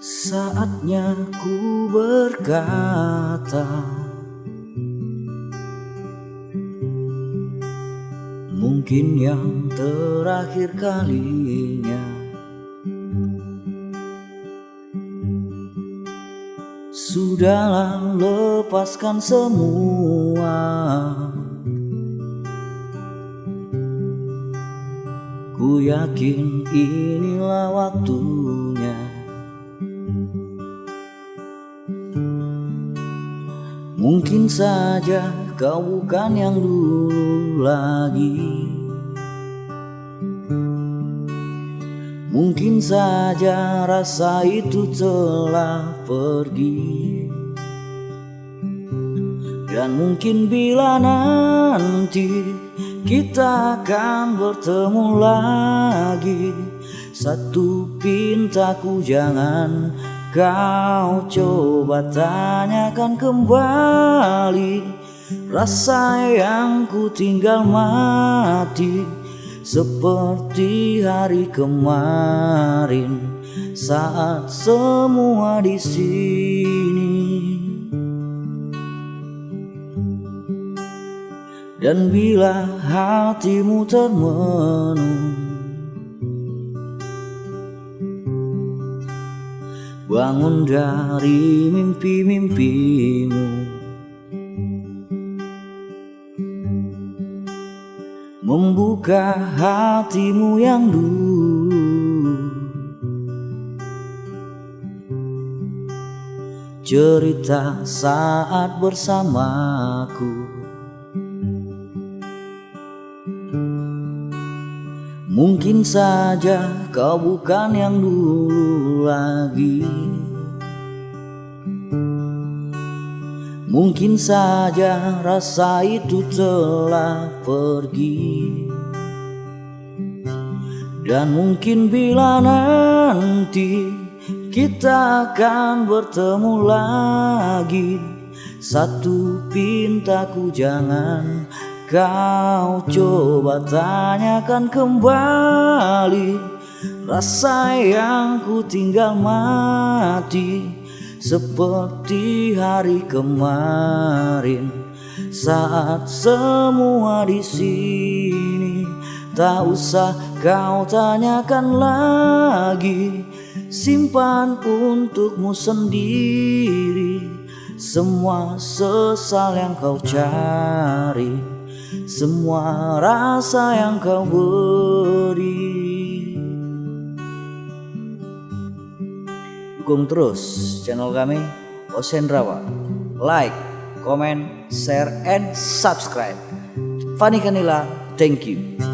Saatnya ku berkata, mungkin yang terakhir kalinya. Sudahlah, lepaskan semua. Ku yakin inilah waktunya. Mungkin saja kau bukan yang dulu lagi. Mungkin saja rasa itu telah pergi. Dan mungkin bila nanti kita akan bertemu lagi, satu pintaku jangan kau coba tanyakan kembali. Rasa yang ku tinggal mati seperti hari kemarin saat semua di sini. Dan bila hatimu termenung, bangun dari mimpi-mimpimu. Membuka hatimu yang dulu. Cerita saat bersamaku. Mungkin saja kau bukan yang dulu lagi. Mungkin saja rasa itu telah pergi. Dan mungkin bila nanti kita akan bertemu lagi, satu pintaku jangan kau coba tanyakan kembali. Rasa yang ku tinggal mati seperti hari kemarin saat semua di sini. Tak usah kau tanyakan lagi, simpan untukmu sendiri semua sesal yang kau cari, semua rasa yang kau beri. Dukung terus channel kami Osendrawa. Like, comment, share, and subscribe. Fani Kanila, thank you.